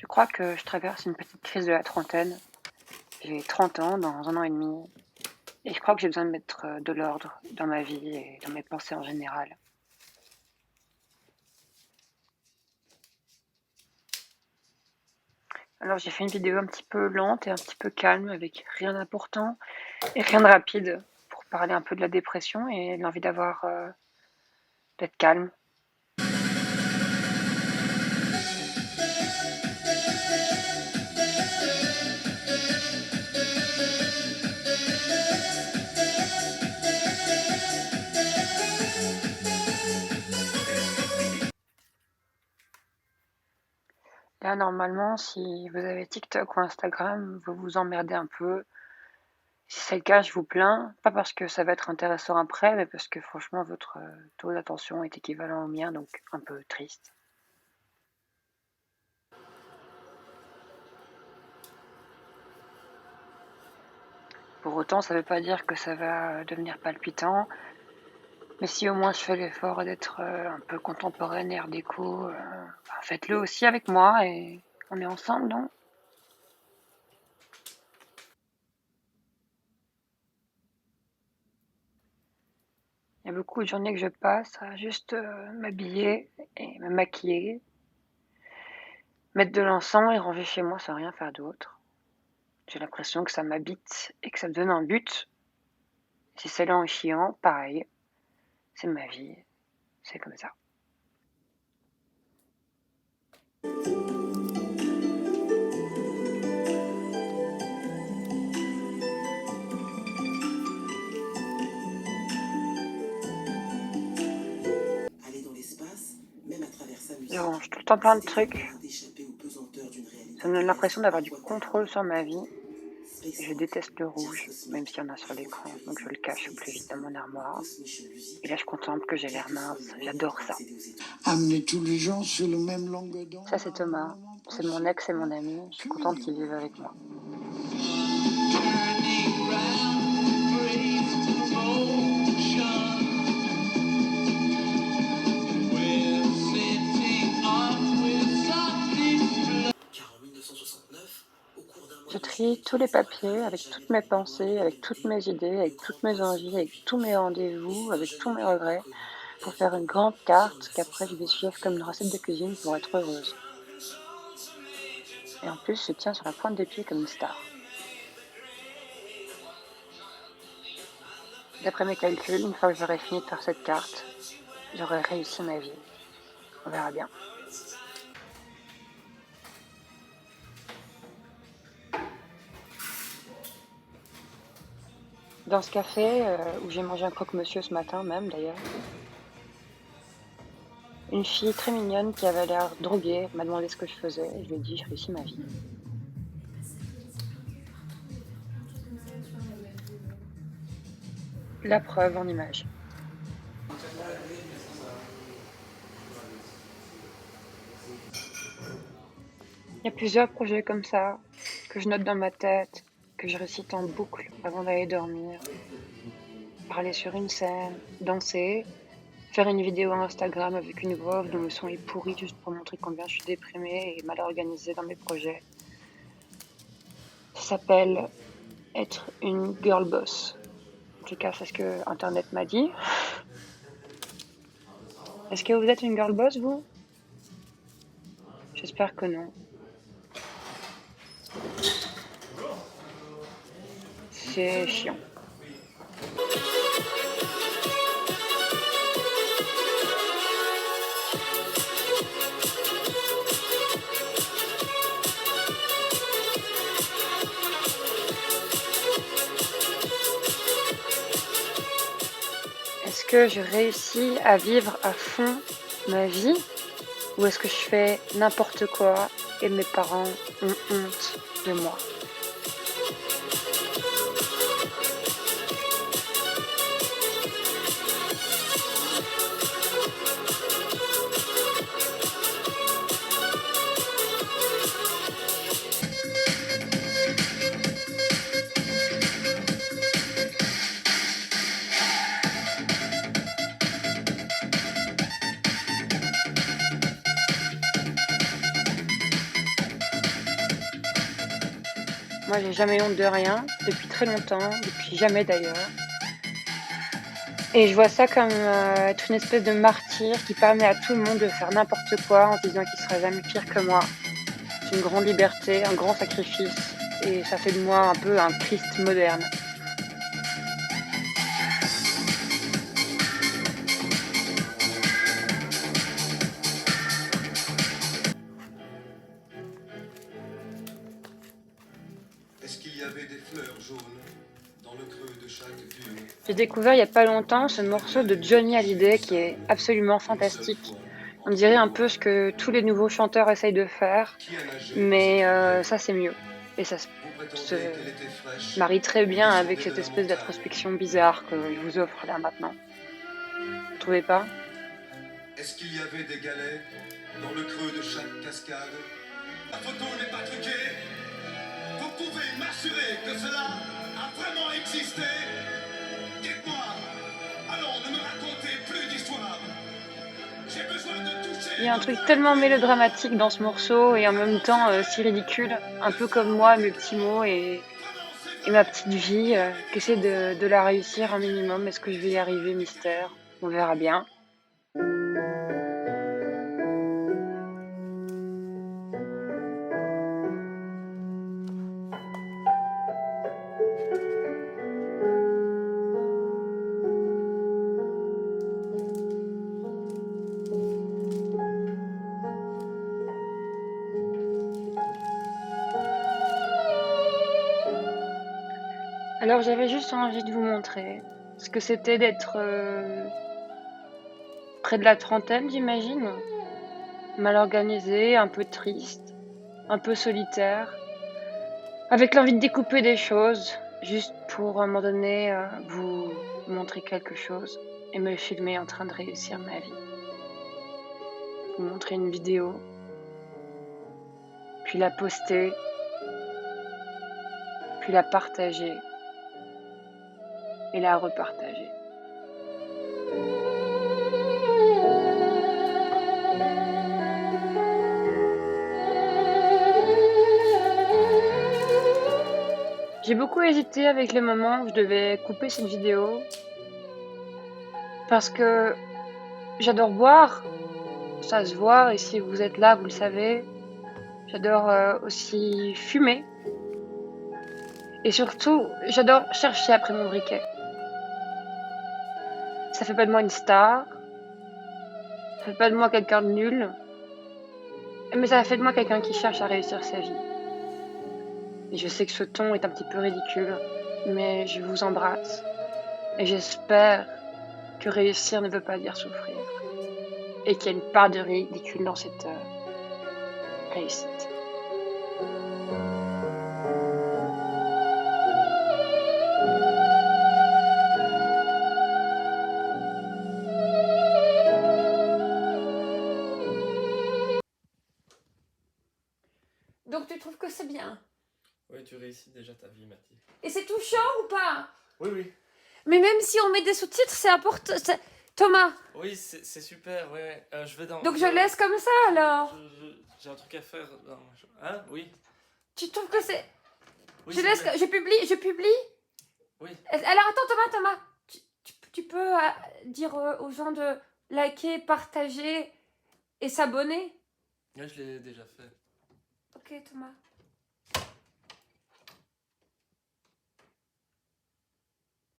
Je crois que je traverse une petite crise de la trentaine. J'ai 30 ans dans 1 an et demi et je crois que j'ai besoin de mettre de l'ordre dans ma vie et dans mes pensées en général. Alors j'ai fait une vidéo un petit peu lente et un petit peu calme avec rien d'important et rien de rapide pour parler un peu de la dépression et de l'envie d'être calme. Là normalement si vous avez TikTok ou Instagram, vous vous emmerdez un peu. Si c'est le cas, je vous plains, pas parce que ça va être intéressant après, mais parce que franchement votre taux d'attention est équivalent au mien, donc un peu triste. Pour autant, ça ne veut pas dire que ça va devenir palpitant, mais si au moins je fais l'effort d'être un peu contemporaine et art déco, faites-le aussi avec moi et on est ensemble, non? Il y a beaucoup de journées que je passe à juste m'habiller et me maquiller, mettre de l'encens et ranger chez moi sans rien faire d'autre. J'ai l'impression que ça m'habite et que ça me donne un but. Si c'est lent et chiant, pareil, c'est ma vie, c'est comme ça. Je range tout le temps plein de trucs. Ça me donne l'impression d'avoir du contrôle sur ma vie. Je déteste le rouge, même s'il y en a sur l'écran, donc je le cache au plus vite dans mon armoire. Et là, je contemple que j'ai l'air mince. J'adore ça. Amener tous les gens sur le même longueur d'onde. Ça, c'est Thomas. C'est mon ex et mon ami. Je suis contente qu'il vive avec moi. Je trie tous les papiers avec toutes mes pensées, avec toutes mes idées, avec toutes mes envies, avec tous mes rendez-vous, avec tous mes regrets, pour faire une grande carte qu'après je vais suivre comme une recette de cuisine pour être heureuse. Et en plus, je tiens sur la pointe des pieds comme une star. D'après mes calculs, une fois que j'aurai fini de faire cette carte, j'aurai réussi ma vie. On verra bien. Dans ce café, où j'ai mangé un croque-monsieur ce matin même d'ailleurs, une fille très mignonne qui avait l'air droguée m'a demandé ce que je faisais et je lui ai dit je réussis ma vie. La preuve en image. Il y a plusieurs projets comme ça que je note dans ma tête, que je récite en boucle avant d'aller dormir. Parler sur une scène, danser, faire une vidéo Instagram avec une voix dont le son est pourri juste pour montrer combien je suis déprimée et mal organisée dans mes projets. Ça s'appelle être une girl boss. En tout cas, c'est ce que Internet m'a dit. Est-ce que vous êtes une girl boss, vous? J'espère que non. C'est chiant. Est-ce que je réussis à vivre à fond ma vie ou est-ce que je fais n'importe quoi et mes parents ont honte de moi? Moi, j'ai jamais honte de rien, depuis très longtemps, depuis jamais d'ailleurs. Et je vois ça comme être une espèce de martyr qui permet à tout le monde de faire n'importe quoi en se disant qu'il sera jamais pire que moi. C'est une grande liberté, un grand sacrifice, et ça fait de moi un peu un Christ moderne. Est-ce qu'il y avait des fleurs jaunes dans le creux de chaque dune? J'ai découvert il y a pas longtemps ce morceau de Johnny Hallyday qui est absolument fantastique. On dirait un peu ce que tous les nouveaux chanteurs essayent de faire, Qui a nagé mais dans cette rivière? ça c'est mieux. Et ça se Vous prétendez se qu'elle était fraîche, marie très bien avec descendait cette de la espèce montagne. d'introspection bizarre que je vous offre là maintenant. Vous trouvez pas? Est-ce qu'il y avait des galets dans le creux de chaque cascade? La photo n'est pas truquée. Vous pouvez m'assurer que cela a vraiment existé? Dites-moi. Allons, ne me racontez plus d'histoires. J'ai besoin de toucher. Il y a un truc tellement mélodramatique dans ce morceau et en même temps si ridicule, un peu comme moi, mes petits mots et ma petite vie, qu'essaie de la réussir un minimum. Est-ce que je vais y arriver, mystère? On verra bien. Alors j'avais juste envie de vous montrer ce que c'était d'être près de la trentaine, j'imagine. Mal organisé, un peu triste, un peu solitaire, avec l'envie de découper des choses, juste pour à un moment donné vous montrer quelque chose et me filmer en train de réussir ma vie. Vous montrer une vidéo, puis la poster, puis la partager et la repartager. J'ai beaucoup hésité avec le moment où je devais couper cette vidéo parce que j'adore boire, ça se voit et si vous êtes là vous le savez. J'adore aussi fumer et surtout j'adore chercher après mon briquet. Ça fait pas de moi une star, ça fait pas de moi quelqu'un de nul, mais ça fait de moi quelqu'un qui cherche à réussir sa vie. Et je sais que ce ton est un petit peu ridicule, mais je vous embrasse et j'espère que réussir ne veut pas dire souffrir et qu'il y a une part de ridicule dans cette réussite. Donc tu trouves que c'est bien? Oui, tu réussis déjà ta vie, Mathilde. Et c'est touchant ou pas? Oui, oui. Mais même si on met des sous-titres, c'est important. Thomas, Oui, c'est super, ouais. Je vais dans... donc je laisse comme ça alors. J'ai un truc à faire. Hein? Oui. Tu trouves que c'est... Oui, je c'est laisse... bien. Je publie. Oui. Alors attends Thomas. Tu peux dire aux gens de liker, partager et s'abonner? Ouais, je l'ai déjà fait. Ok Thomas.